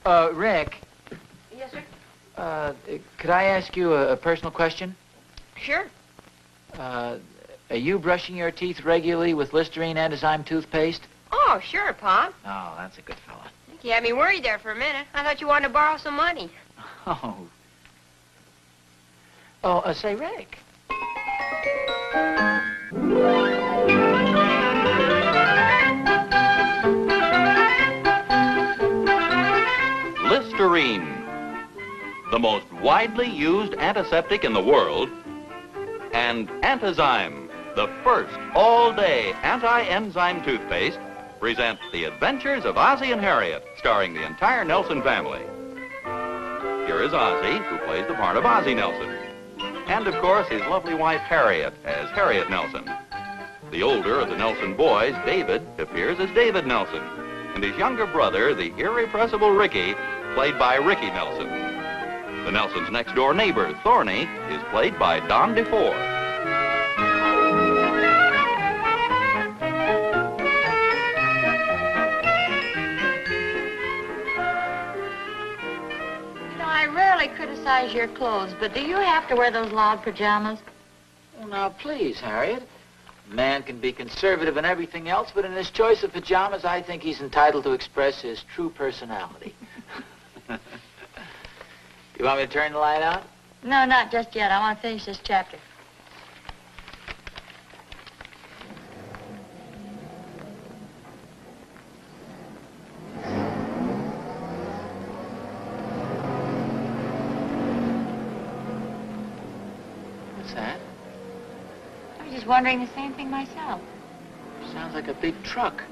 Rick. Yes, sir? Could I ask you a personal question? Sure. Are you brushing your teeth regularly with Listerine Enzyme toothpaste? Oh, sure, Pop. Oh, that's a good fella. You had me worried there for a minute. I thought you wanted to borrow some money. Oh. Say, Rick. Listerine, the most widely used antiseptic in the world, and Antizyme, the first all-day anti-enzyme toothpaste, present The Adventures of Ozzie and Harriet, starring the entire Nelson family. Here is Ozzie, who plays the part of Ozzie Nelson. And, of course, his lovely wife, Harriet, as Harriet Nelson. The older of the Nelson boys, David, appears as David Nelson. And his younger brother, the irrepressible Ricky, played by Ricky Nelson. The Nelsons' next-door neighbor, Thorny, is played by Don DeFore. I rarely criticize your clothes, but do you have to wear those loud pajamas? Oh, now, please, Harriet. A man can be conservative in everything else, but in his choice of pajamas, I think he's entitled to express his true personality. You want me to turn the light out? No, not just yet. I want to finish this chapter. What's that? I was just wondering the same thing myself. Sounds like a big truck.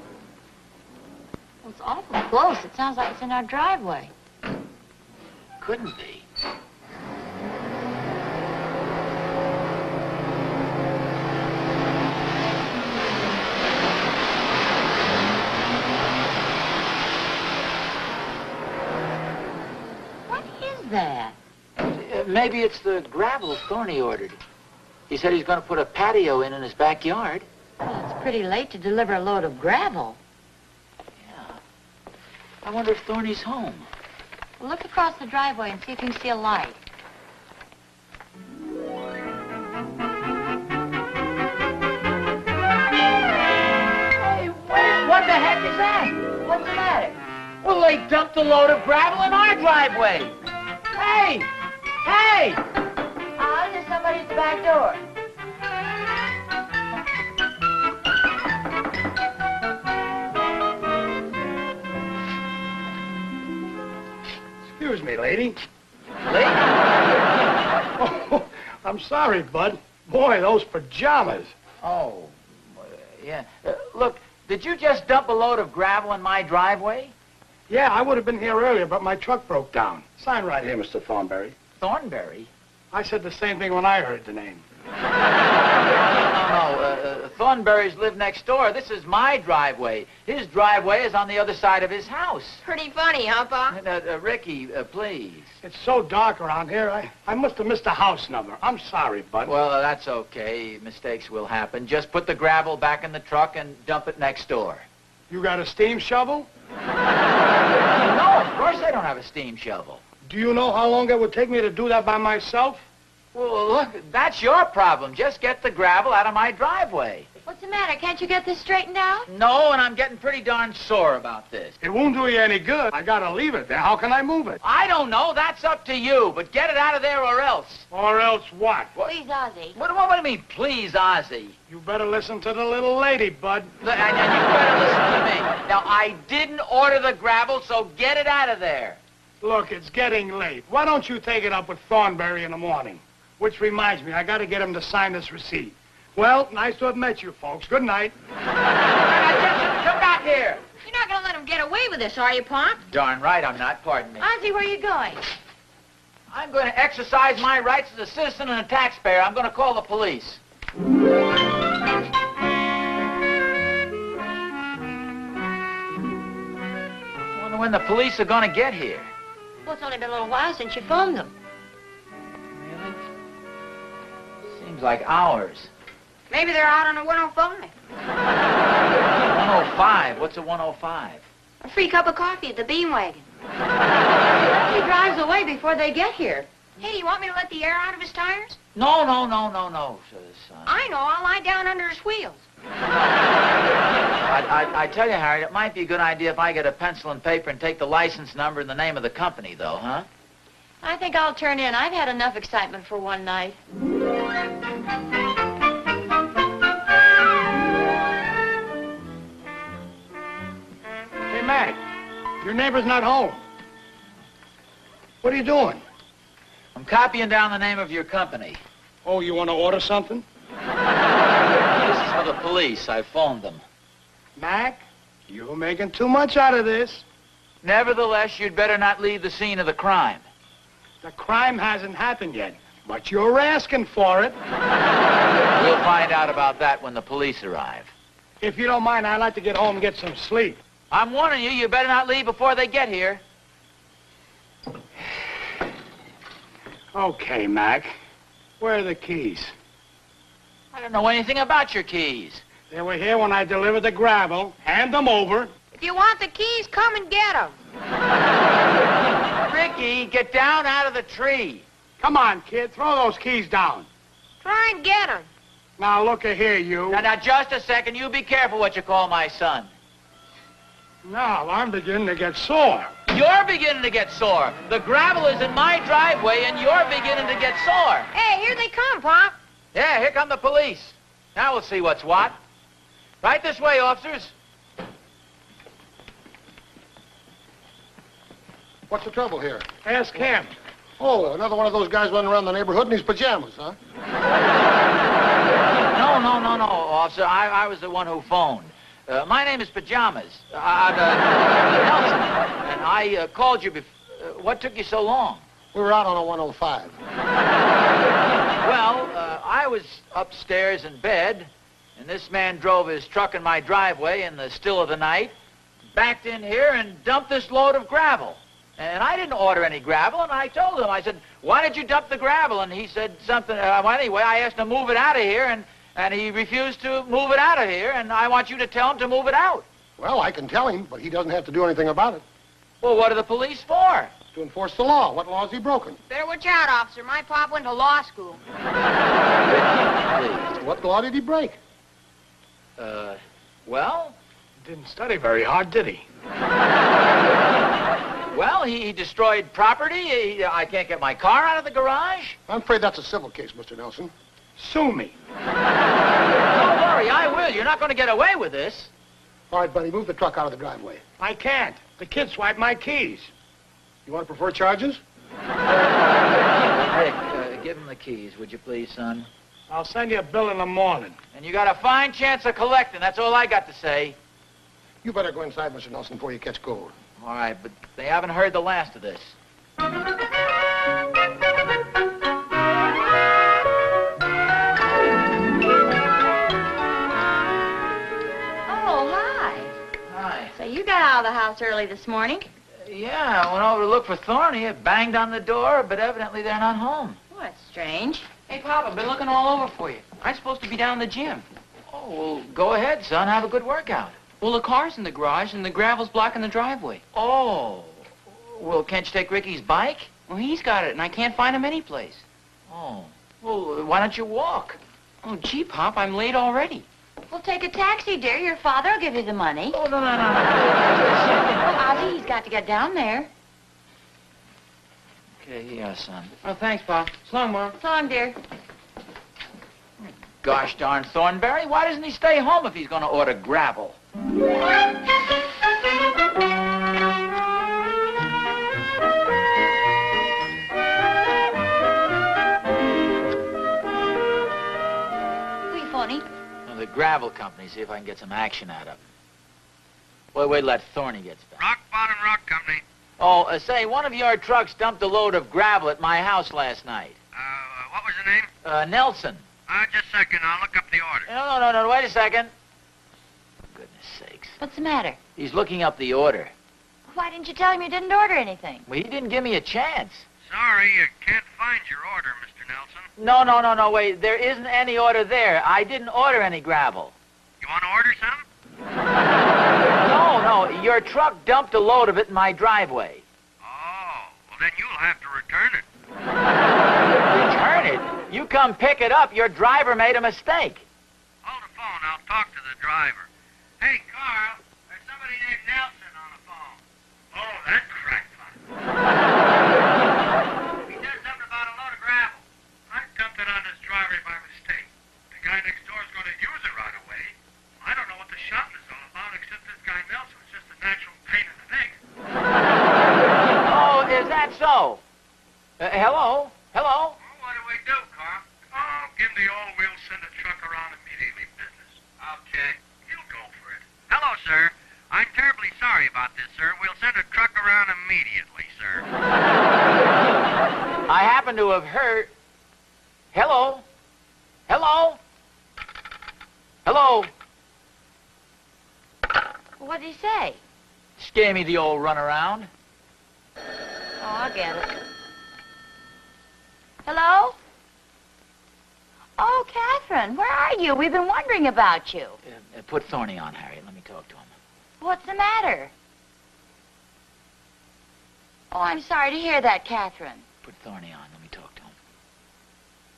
Well, it's awful close. It sounds like it's in our driveway. Couldn't be. What is that? Maybe it's the gravel Thorny ordered. He said he's going to put a patio in his backyard. Well, it's pretty late to deliver a load of gravel. Yeah. I wonder if Thorny's home. Well, look across the driveway and see if you can see a light. Hey, what the heck is that? What's the matter? Well, they dumped a load of gravel in our driveway. Hey! Hey! There's somebody at the back door. Excuse me, lady. Lady? Oh, I'm sorry, Bud. Boy, those pajamas. Oh, yeah. Look, did you just dump a load of gravel in my driveway? Yeah, I would have been here earlier, but my truck broke down. Sign right here, Mr. Thornberry. Thornberry? I said the same thing when I heard the name. No. Thornberries live next door. This is my driveway. His driveway is on the other side of his house. Pretty funny, huh, Pop? Ricky, please. It's so dark around here, I must have missed a house number. I'm sorry, Bud. Well, that's okay. Mistakes will happen. Just put the gravel back in the truck and dump it next door. You got a steam shovel? No, of course I don't have a steam shovel. Do you know how long it would take me to do that by myself? Well, look, that's your problem. Just get the gravel out of my driveway. What's the matter? Can't you get this straightened out? No, and I'm getting pretty darn sore about this. It won't do you any good. I gotta leave it there. How can I move it? I don't know. That's up to you. But get it out of there or else. Or else what? Please, Ozzie. What do you mean, please, Ozzie? You better listen to the little lady, Bud. And you better listen to me. Now, I didn't order the gravel, so get it out of there. Look, it's getting late. Why don't you take it up with Thornberry in the morning? Which reminds me, I gotta get him to sign this receipt. Well, nice to have met you folks. Good night. Come back here. You're not going to let him get away with this, are you, Pop? Darn right I'm not. Pardon me. Ozzie, where are you going? I'm going to exercise my rights as a citizen and a taxpayer. I'm going to call the police. I wonder when the police are going to get here. Well, it's only been a little while since you phoned them. Really? Seems like hours. Maybe they're out on a 105. 105? What's a 105? A free cup of coffee at the Bean Wagon. He drives away before they get here. Hey, do you want me to let the air out of his tires? No, son. I know. I'll lie down under his wheels. I tell you, Harriet, it might be a good idea if I get a pencil and paper and take the license number and the name of the company, though, huh? I think I'll turn in. I've had enough excitement for one night. Hey, Mac, your neighbor's not home. What are you doing? I'm copying down the name of your company. Oh, you want to order something? This is for the police. I phoned them. Mac, you're making too much out of this. Nevertheless, you'd better not leave the scene of the crime. The crime hasn't happened yet, but you're asking for it. We'll find out about that when the police arrive. If you don't mind, I'd like to get home and get some sleep. I'm warning you, you better not leave before they get here. Okay, Mac. Where are the keys? I don't know anything about your keys. They were here when I delivered the gravel. Hand them over. If you want the keys, come and get them. Ricky, get down out of the tree. Come on, kid. Throw those keys down. Try and get them. Now, look here, you. Now, just a second. You be careful what you call my son. Now, I'm beginning to get sore. You're beginning to get sore. The gravel is in my driveway, and you're beginning to get sore. Hey, here they come, Pop. Yeah, here come the police. Now we'll see what's what. Right this way, officers. What's the trouble here? Ask him. Oh, another one of those guys running around the neighborhood in his pajamas, huh? No, officer. I was the one who phoned. My name is Pajamas. I'm Nelson. And I called you before. What took you so long? We were out on a 105. Well, I was upstairs in bed, and this man drove his truck in my driveway in the still of the night, backed in here and dumped this load of gravel. And I didn't order any gravel, and I told him, I said, why did you dump the gravel? And he said something, well, anyway, I asked him to move it out of here, and he refused to move it out of here, and I want you to tell him to move it out. Well, I can tell him, but he doesn't have to do anything about it. Well, what are the police for? To enforce the law. What law has he broken? Better watch out, officer. My pop went to law school. Please. What law did he break? Well, Didn't study very hard, did he? well, he destroyed property. I can't get my car out of the garage. I'm afraid that's a civil case, Mr. Nelson. Sue me. Don't worry, I will. You're not going to get away with this. All right, buddy, move the truck out of the driveway. I can't. The kid swiped my keys. You want to prefer charges? Rick, give him the keys, would you please, son? I'll send you a bill in the morning. And you got a fine chance of collecting. That's all I got to say. You better go inside, Mr. Nelson, before you catch cold. All right, but they haven't heard the last of this. Oh, hi. Hi. So you got out of the house early this morning? Yeah, I went over to look for Thorny. It banged on the door, but evidently they're not home. Oh, that's strange. Hey, Pop, I've been looking all over for you. I'm supposed to be down in the gym. Oh, well, go ahead, son. Have a good workout. Well, the car's in the garage, and the gravel's blocking the driveway. Oh. Well, can't you take Ricky's bike? Well, he's got it, and I can't find him anyplace. Oh. Well, why don't you walk? Oh, gee, Pop, I'm late already. Well, take a taxi, dear. Your father will give you the money. Oh, no. Oh, Ozzie, he's got to get down there. Okay, yeah, son. Oh, thanks, Pop. So long, Mom. So long, dear. Gosh darn Thornberry, why doesn't he stay home if he's going to order gravel? Who you phoning? Well, the gravel company, see if I can get some action out of him. Wait, let Thorny gets back. Rock Bottom Rock Company. Oh, say, one of your trucks dumped a load of gravel at my house last night. What was the name? Nelson. Just a second. I'll look up the order. No, wait a second. Goodness sakes. What's the matter? He's looking up the order. Why didn't you tell him you didn't order anything? Well, he didn't give me a chance. Sorry, you can't find your order, Mr. Nelson. No, wait. There isn't any order there. I didn't order any gravel. You want to order some? No, your truck dumped a load of it in my driveway. Well, then you'll have to return it. Return it? You come pick it up. Your driver made a mistake. Hold the phone. I'll talk to the driver. Hey, Carl, there's somebody named Nelson on the phone. Oh, that crackpot. He said something about a load of gravel. I dumped it on this driveway by mistake. The guy next door is going to use it right away. I don't know what the shouting is all about, except this guy Nelson is just a natural pain in the neck. Oh, is that so? Hello? Hello? Well, what do we do, Carl? Oh, give the old wheel, send a truck around immediately, business. Okay. He'll go for it. Hello, sir. I'm terribly sorry about this, sir. We'll send a truck around immediately, sir. I happen to have heard... Hello? Hello? Hello? What did he say? Just gave me the old runaround. Oh, I'll get it. Hello? Oh, Catherine, where are you? We've been wondering about you. Put Thorny on, Harriet. Let me talk to him. What's the matter? Oh, I'm sorry to hear that, Catherine. Put Thorny on. Let me talk to him.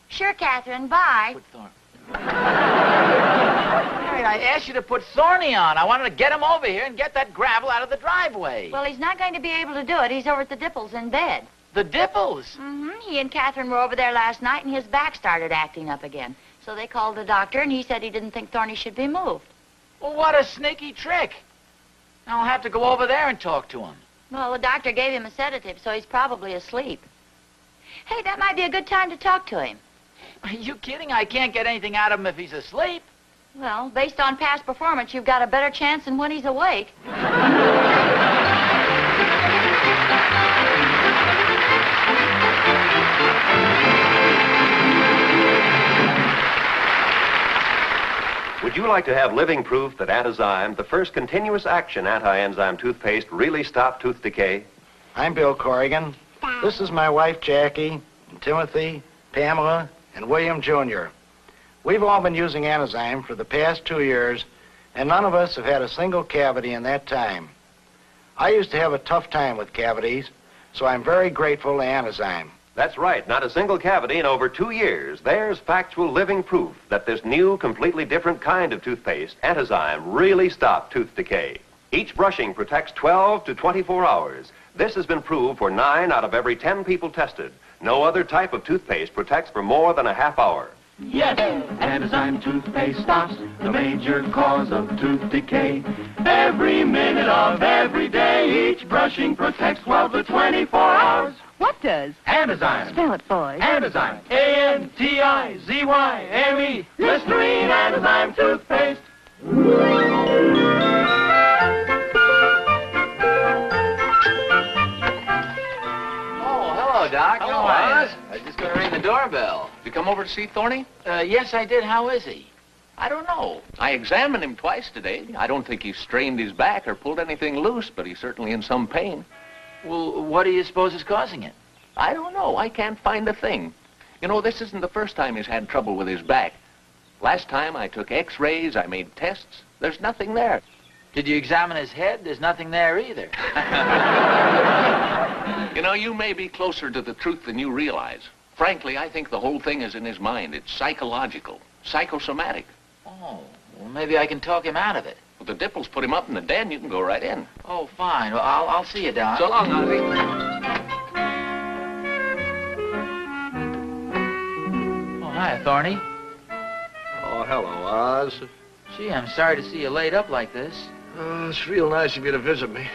Sure, Catherine, bye. Put Thorny... Harriet, I asked you to put Thorny on. I wanted to get him over here and get that gravel out of the driveway. Well, he's not going to be able to do it. He's over at the Dipples in bed. The Dipples? Mm-hmm. He and Catherine were over there last night, and his back started acting up again. So they called the doctor, and he said he didn't think Thorny should be moved. Well, what a sneaky trick. I'll have to go over there and talk to him. Well, the doctor gave him a sedative, so he's probably asleep. Hey, that might be a good time to talk to him. Are you kidding? I can't get anything out of him if he's asleep. Well, based on past performance, you've got a better chance than when he's awake. Would you like to have living proof that Antizyme, the first continuous action anti-enzyme toothpaste, really stopped tooth decay? I'm Bill Corrigan. This is my wife, Jackie, and Timothy, Pamela, and William Jr. We've all been using Antizyme for the past 2 years, and none of us have had a single cavity in that time. I used to have a tough time with cavities, so I'm very grateful to Antizyme. That's right, not a single cavity in over 2 years. There's factual living proof that this new, completely different kind of toothpaste, Antizyme, really stopped tooth decay. Each brushing protects 12 to 24 hours. This has been proved for 9 out of every 10 people tested. No other type of toothpaste protects for more than a half hour. Yes, Antizyme toothpaste stops the major cause of tooth decay. Every minute of every day, each brushing protects 12 to 24 hours. What does? Antizyme. Spell it, boys. Antizyme. A-N-T-I-Z-Y-M-E. Listerine Antizyme toothpaste. Oh, hello, Doc. Hello, How are you? Oz. I was just going to ring the doorbell. Did you come over to see Thorny? Yes, I did. How is he? I don't know. I examined him twice today. I don't think he strained his back or pulled anything loose, but he's certainly in some pain. Well, what do you suppose is causing it? I don't know. I can't find a thing. You know, this isn't the first time he's had trouble with his back. Last time I took x-rays, I made tests. There's nothing there. Did you examine his head? There's nothing there either. You know, you may be closer to the truth than you realize. Frankly, I think the whole thing is in his mind. It's psychological, psychosomatic. Oh, well, maybe I can talk him out of it. Well, the Dipples put him up in the den. You can go right in. Oh, fine. Well, I'll see you, Doc. So long, Ozzie. Oh, hi, Thorny. Oh, hello, Oz. Gee, I'm sorry to see you laid up like this. It's real nice of you to visit me.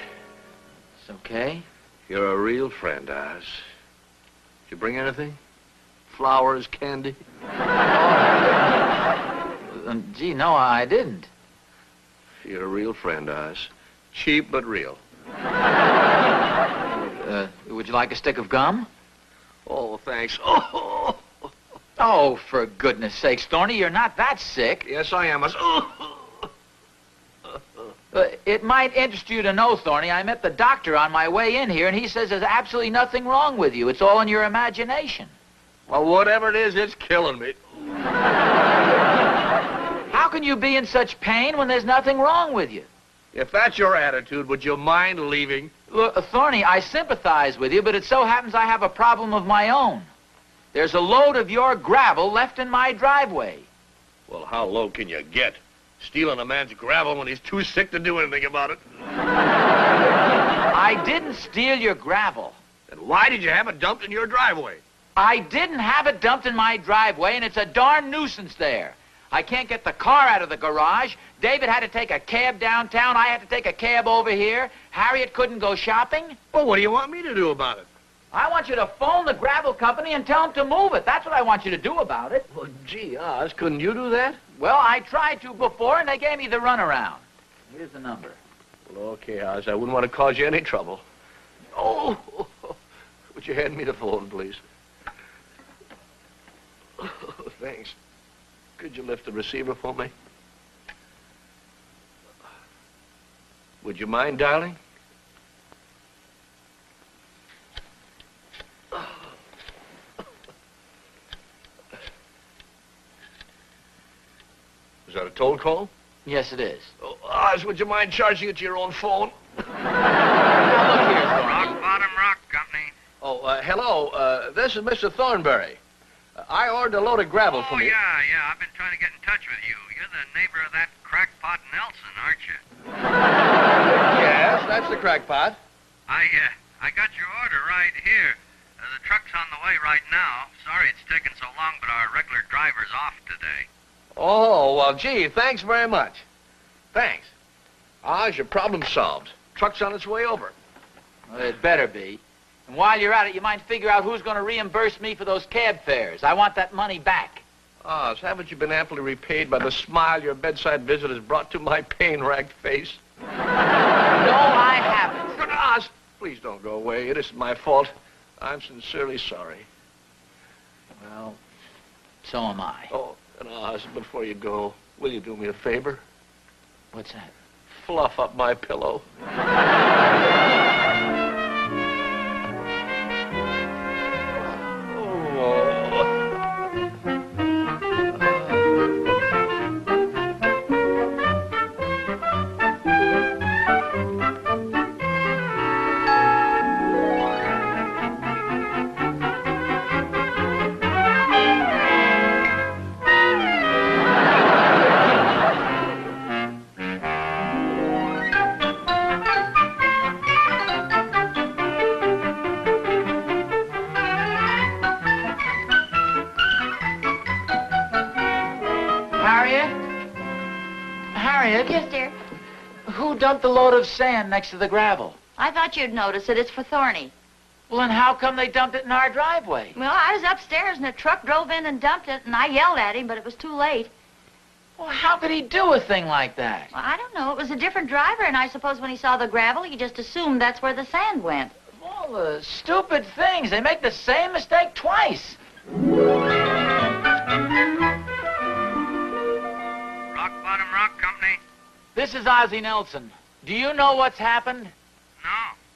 It's okay. You're a real friend, Oz. Did you bring anything? Flowers, candy? Gee, no, I didn't. You're a real friend, Oz. Cheap, but real. Would you like a stick of gum? Oh, thanks. Oh, for goodness sakes, Thorny, you're not that sick. Yes, I am. It might interest you to know, Thorny, I met the doctor on my way in here, and he says there's absolutely nothing wrong with you. It's all in your imagination. Well, whatever it is, it's killing me. How can you be in such pain when there's nothing wrong with you? If that's your attitude, would you mind leaving? Look, Thorny, I sympathize with you, but it so happens I have a problem of my own. There's a load of your gravel left in my driveway. Well, how low can you get? Stealing a man's gravel when he's too sick to do anything about it. I didn't steal your gravel. Then why did you have it dumped in your driveway? I didn't have it dumped in my driveway, and it's a darn nuisance there. I can't get the car out of the garage. David had to take a cab downtown. I had to take a cab over here. Harriet couldn't go shopping. Well, what do you want me to do about it? I want you to phone the gravel company and tell them to move it. That's what I want you to do about it. Well, gee, Oz, couldn't you do that? Well, I tried to before, and they gave me the runaround. Here's the number. Well, okay, Oz, I wouldn't want to cause you any trouble. Oh, would you hand me the phone, please? Oh, thanks. Could you lift the receiver for me? Would you mind, darling? Is that a toll call? Yes, it is. Oh, Oz, would you mind charging it to your own phone? Now, look here, Thorny. Rock Bottom Rock Company. Oh, hello. This is Mr. Thornberry. I ordered a load of gravel from you. Yeah. I've been trying to get in touch with you. You're the neighbor of that crackpot Nelson, aren't you? Yes, that's the crackpot. I got your order right here. The truck's on the way right now. Sorry it's taken so long, but our regular driver's off today. Oh, well, gee, thanks very much. Thanks. Oz, your problem solved. Truck's on its way over. Well, it better be. And while you're at it, you might figure out who's going to reimburse me for those cab fares. I want that money back. Oz, haven't you been amply repaid by the smile your bedside visit has brought to my pain-racked face? No, I haven't. But, Oz, please don't go away. It isn't my fault. I'm sincerely sorry. Well, so am I. Oh, and Oz, before you go, will you do me a favor? What's that? Fluff up my pillow. Harriet? Yes, dear. Who dumped the load of sand next to the gravel? I thought you'd notice it. It's for Thorny. Well, then how come they dumped it in our driveway? Well, I was upstairs and a truck drove in and dumped it, and I yelled at him, but it was too late. Well, how could he do a thing like that? Well, I don't know. It was a different driver, and I suppose when he saw the gravel, he just assumed that's where the sand went. All the stupid things. They make the same mistake twice. Rock Bottom Rock Company? This is Ozzie Nelson. Do you know what's happened? No,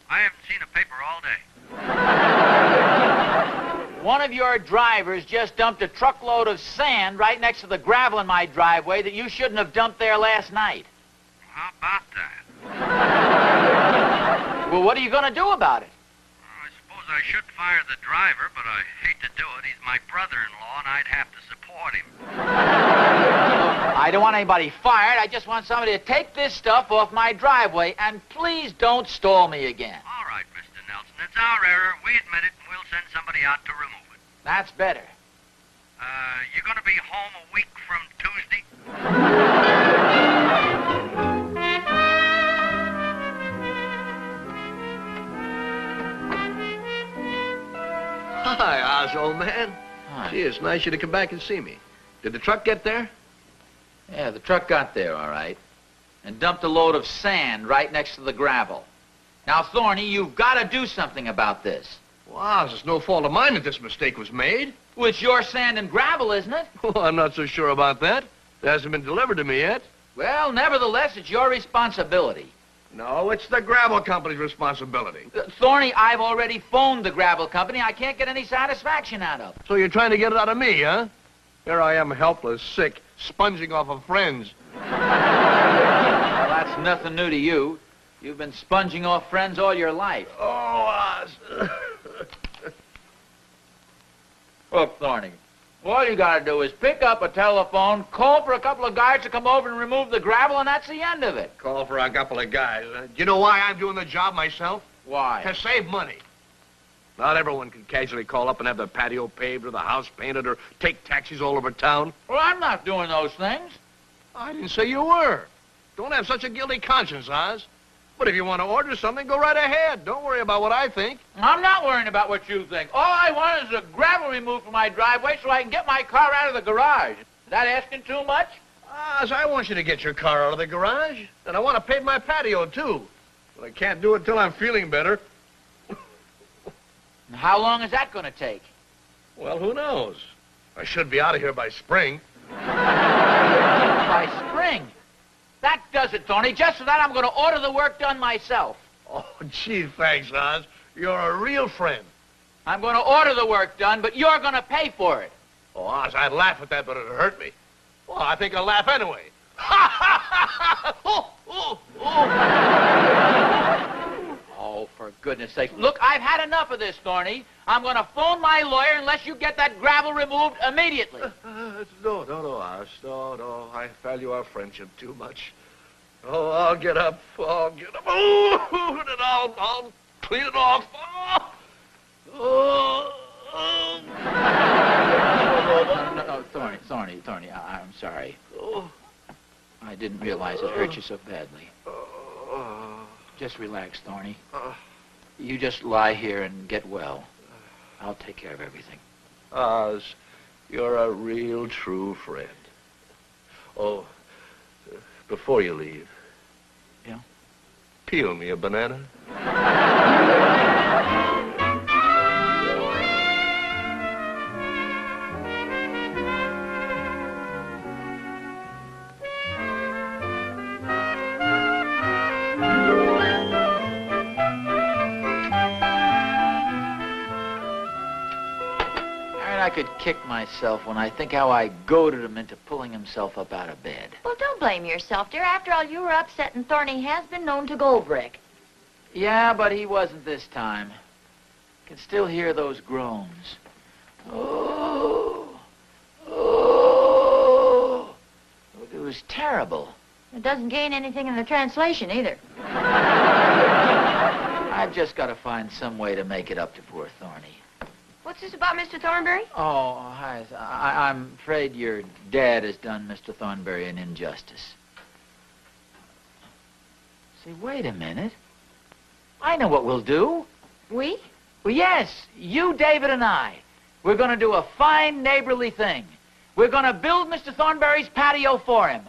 I haven't seen a paper all day. One of your drivers just dumped a truckload of sand right next to the gravel in my driveway that you shouldn't have dumped there last night. How about that? Well, what are you going to do about it? I suppose I should fire the driver, but I hate to do it. He's my brother-in-law, and I'd have to support him. I don't want anybody fired. I just want somebody to take this stuff off my driveway, and please don't stall me again. All right, Mr. Nelson. It's our error. We admit it, and we'll send somebody out to remove it. That's better. You gonna be home a week from Tuesday? Hi, Oz, old man. Hi. Gee, it's nice you to come back and see me. Did the truck get there? Yeah, the truck got there, all right, and dumped a load of sand right next to the gravel. Now, Thorny, you've got to do something about this. Well, Oz, it's no fault of mine that this mistake was made. Well, it's your sand and gravel, isn't it? Well, I'm not so sure about that. It hasn't been delivered to me yet. Well, nevertheless, it's your responsibility. No, it's the gravel company's responsibility. Thorny, I've already phoned the gravel company. I can't get any satisfaction out of it. So you're trying to get it out of me, huh? Here I am, helpless, sick, sponging off of friends. Well, that's nothing new to you. You've been sponging off friends all your life. Oh, Oz. Look, Thorny, all you gotta do is pick up a telephone, call for a couple of guys to come over and remove the gravel, and that's the end of it. Call for a couple of guys. Do you know why I'm doing the job myself? Why? To save money. Not everyone can casually call up and have the patio paved or the house painted or take taxis all over town. Well, I'm not doing those things. I didn't say you were. Don't have such a guilty conscience, Oz. But if you want to order something, go right ahead. Don't worry about what I think. I'm not worrying about what you think. All I want is the gravel removed from my driveway so I can get my car out of the garage. Is that asking too much? Oz, I want you to get your car out of the garage. And I want to pave my patio, too. But I can't do it until I'm feeling better. How long is that going to take? Well, who knows? I should be out of here by spring. By spring? That does it, Tony. Just for that, I'm going to order the work done myself. Oh, gee, thanks, Oz. You're a real friend. I'm going to order the work done, but you're going to pay for it. Oh, Oz, I'd laugh at that, but it'd hurt me. Well, I think I'll laugh anyway. Ha, ha, ha, ha! Oh, oh, oh. Oh, for goodness sake. Look, I've had enough of this, Thorny. I'm going to phone my lawyer unless you get that gravel removed immediately. No, Oz. No. I value our friendship too much. Oh, I'll get up. Oh, and then I'll clean it off. Oh. No, Thorny, I'm sorry. I didn't realize it hurt you so badly. Just relax, Thorny. You just lie here and get well. I'll take care of everything. Oz, you're a real true friend. Oh, before you leave. Yeah? Peel me a banana. I could kick myself when I think how I goaded him into pulling himself up out of bed. Well, don't blame yourself, dear. After all, you were upset, and Thorny has been known to go brick. Yeah, but he wasn't this time. Can still hear those groans. Oh. It was terrible. It doesn't gain anything in the translation, either. I've just got to find some way to make it up to poor Thorny. What's this about Mr. Thornberry? Oh, hi. I'm afraid your dad has done Mr. Thornberry an injustice. Say, wait a minute. I know what we'll do. We? Well, yes, you, David, and I. We're going to do a fine neighborly thing. We're going to build Mr. Thornberry's patio for him.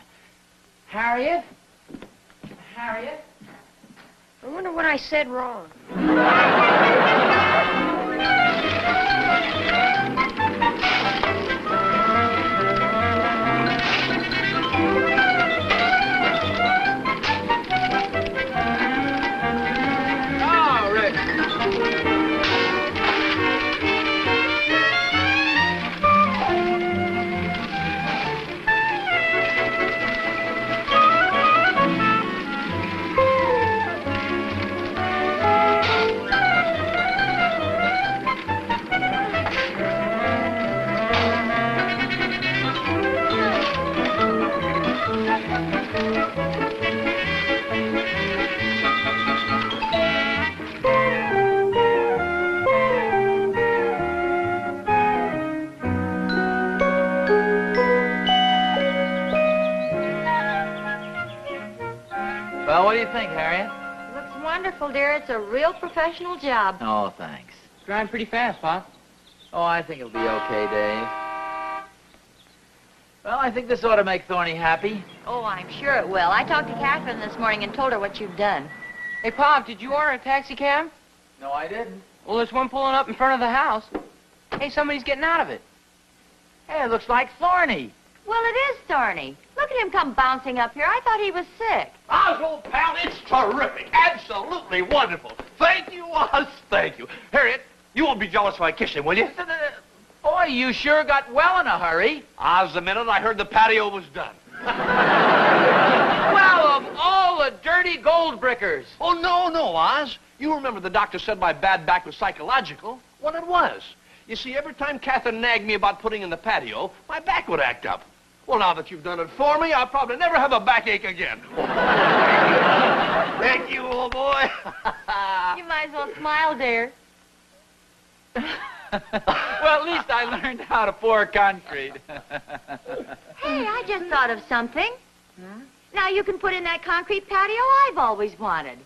Harriet? I wonder what I said wrong. Well, what do you think, Harriet? Looks wonderful, dear. It's a real professional job. Oh, thanks. It's drying pretty fast, Pop. Oh, I think it'll be okay, Dave. Well, I think this ought to make Thorny happy. Oh, I'm sure it will. I talked to Catherine this morning and told her what you've done. Hey, Pop, did you order a taxi cab? No, I didn't. Well, there's one pulling up in front of the house. Hey, somebody's getting out of it. Hey, it looks like Thorny. Well, it is Thorny. Look at him come bouncing up here. I thought he was sick. Oz, old pal, it's terrific. Absolutely wonderful. Thank you, Oz. Thank you. Harriet, you won't be jealous if I kiss him, will you? Boy, you sure got well in a hurry. Oz, the minute I heard the patio was done. Well, of all the dirty 30 gold brickers. Oh, no, Oz. You remember the doctor said my bad back was psychological. Well, it was. You see, every time Catherine nagged me about putting in the patio, my back would act up. Well, now that you've done it for me, I'll probably never have a backache again. Thank you, old boy. You might as well smile, dear. Well, at least I learned how to pour concrete. Hey, I just thought of something. Now you can put in that concrete patio I've always wanted.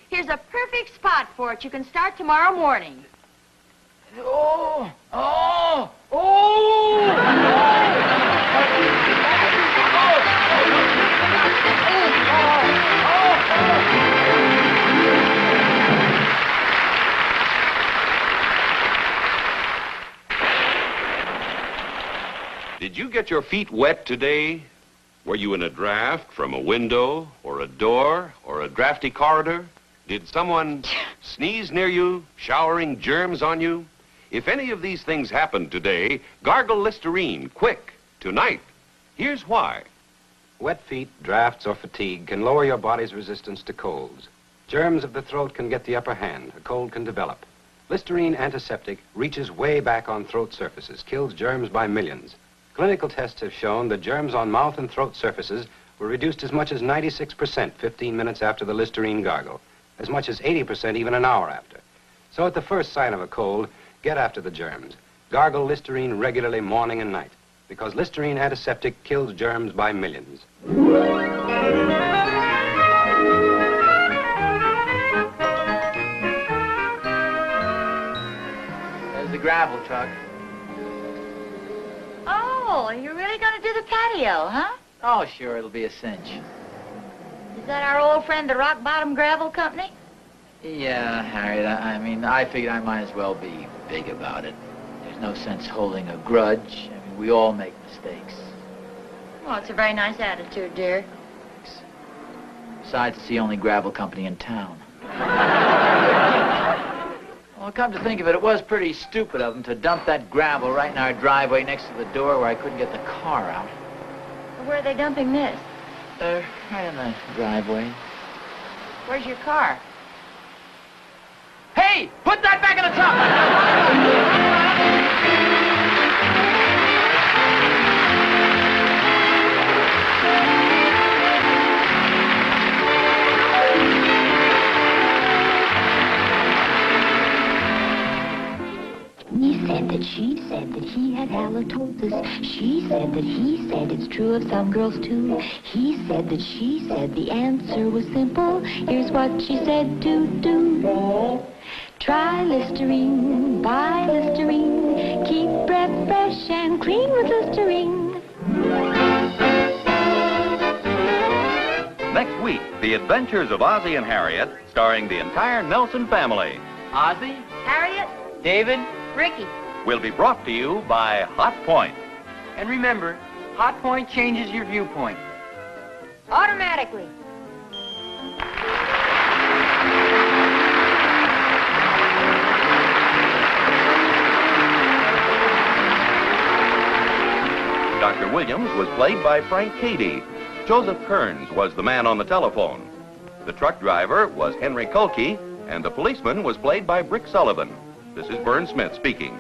Here's a perfect spot for it. You can start tomorrow morning. Oh! Oh! Oh! Did you get your feet wet today? Were you in a draft from a window or a door or a drafty corridor? Did someone sneeze near you, showering germs on you? If any of these things happened today, gargle Listerine, quick, tonight. Here's why. Wet feet, drafts, or fatigue can lower your body's resistance to colds. Germs of the throat can get the upper hand. A cold can develop. Listerine antiseptic reaches way back on throat surfaces, kills germs by millions. Clinical tests have shown that germs on mouth and throat surfaces were reduced as much as 96% 15 minutes after the Listerine gargle, as much as 80% even an hour after. So at the first sign of a cold, get after the germs. Gargle Listerine regularly morning and night, because Listerine antiseptic kills germs by millions. There's the gravel truck. Oh, you're really going to do the patio, huh? Oh, sure, it'll be a cinch. Is that our old friend, the Rock Bottom Gravel Company? Yeah, Harriet, I mean, I figured I might as well be big about it. There's no sense holding a grudge. I mean, we all make mistakes. Well, it's a very nice attitude, dear. Besides, it's the only gravel company in town. Well, come to think of it, it was pretty stupid of them to dump that gravel right in our driveway next to the door where I couldn't get the car out. Well, where are they dumping this? Right in the driveway. Where's your car? Hey, put that back in the truck! He said that she said that he had halitosis. She said that he said it's true of some girls too. He said that she said the answer was simple. Here's what she said to do. Try Listerine, buy Listerine. Keep breath fresh and clean with Listerine. Next week, The Adventures of Ozzie and Harriet, starring the entire Nelson family. Ozzie, Harriet, David, Ricky. Will be brought to you by Hot Point. And remember, Hot Point changes your viewpoint. Automatically. Dr. Williams was played by Frank Cady. Joseph Kearns was the man on the telephone. The truck driver was Henry Kulke, and the policeman was played by Brick Sullivan. This is Vern Smith speaking.